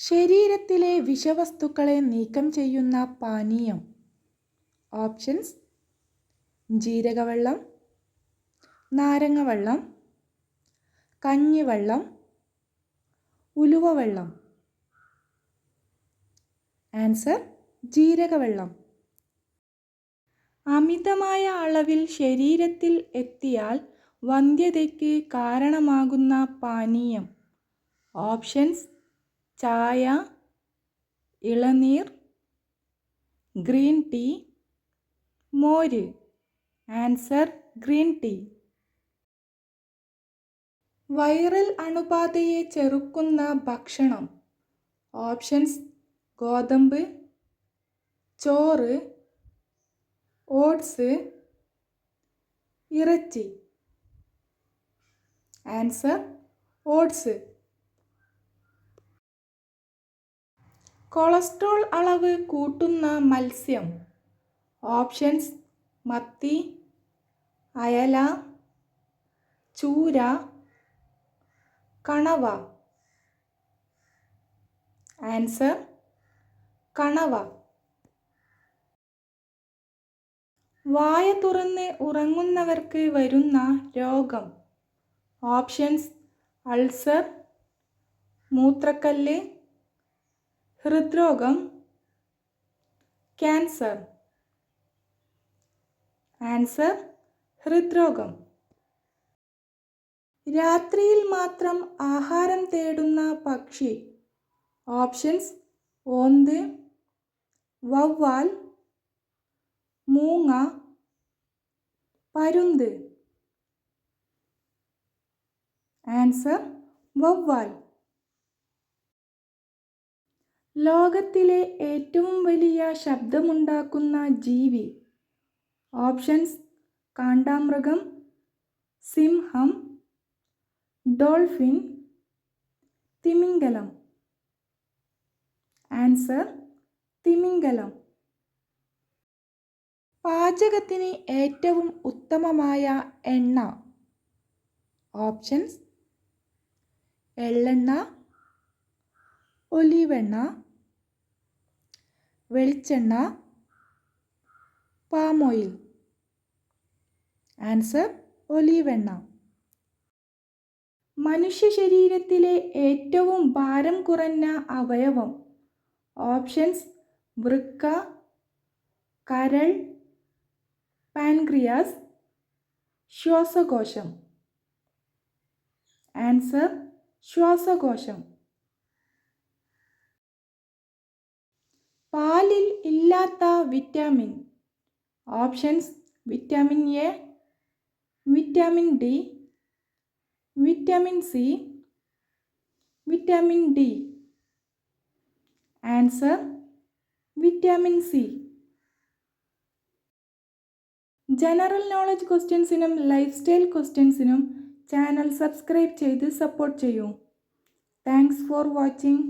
ശരീരത്തിലെ വിഷവസ്തുക്കളെ നീക്കം ചെയ്യുന്ന പാനീയം. ഓപ്ഷൻസ്: ജീരകവെള്ളം, നാരങ്ങവെള്ളം, കഞ്ഞിവെള്ളം, ഉലുവവെള്ളം. ആൻസർ: ജീരകവെള്ളം. അമിതമായ അളവിൽ ശരീരത്തിൽ എത്തിയാൽ വന്ധ്യതയ്ക്ക് കാരണമാകുന്ന പാനീയം. ഓപ്ഷൻസ്: ചായ, ഇളനീർ, ഗ്രീൻ ടീ, മോര്. Answer: green tea. വൈറൽ അണുബാധയെ ചെറുക്കുന്ന ഭക്ഷണം. ഓപ്ഷൻസ്: ഗോതമ്പ്, ചോറ്, ഓട്സ്, ഇറച്ചി. Answer: oats. കൊളസ്ട്രോൾ അളവ് കൂട്ടുന്ന മത്സ്യം. ഓപ്ഷൻസ്: മത്തി, അയല, ചൂര, കണവ. ആൻസർ: കണവ. വായ തുറന്ന് ഉറങ്ങുന്നവർക്ക് വരുന്ന രോഗം. ഓപ്ഷൻസ്: അൾസർ, മൂത്രക്കല്ല്, ഹൃദ്രോഗം, ക്യാൻസർ. ആൻസർ: ഹൃദ്രോഗം. രാത്രിയിൽ മാത്രം ആഹാരം തേടുന്ന പക്ഷി. ഓപ്ഷൻസ്: ഓന്ത്, വവ്വാൽ, മൂങ്ങ, പരുന്ത്. ആൻസർ: വവ്വാൽ. ലോകത്തിലെ ഏറ്റവും വലിയ ശബ്ദമുണ്ടാക്കുന്ന ജീവി. ഓപ്ഷൻസ്: കാണ്ടാമൃഗം, സിംഹം, ഡോൾഫിൻ, തിമിംഗലം. ആൻസർ: തിമിംഗലം. പാചകത്തിന് ഏറ്റവും ഉത്തമമായ എണ്ണ. ഓപ്ഷൻസ്: എള്ളെണ്ണ, ഒലീവെണ്ണ, വെളിച്ചെണ്ണ, പാം ഓയിൽ. ആൻസർ: ഒലീവെണ്ണ. മനുഷ്യ ശരീരത്തിലെ ഏറ്റവും ഭാരം കുറഞ്ഞ അവയവം. ഓപ്ഷൻസ്: വൃക്ക, കരൾ, പാൻക്രിയാസ്, ശ്വാസകോശം. ആൻസർ: ശ്വാസകോശം. പാലിൽ ഇല്ലാത്ത vitamin. Options: vitamin A, vitamin D, vitamin C, vitamin D. Answer: vitamin C. General knowledge ക്വസ്റ്റ്യൻസിനും ലൈഫ് സ്റ്റൈൽ ക്വസ്റ്റ്യൻസിനും ചാനൽ സബ്സ്ക്രൈബ് ചെയ്ത് സപ്പോർട്ട് ചെയ്യൂ. Thanks for watching.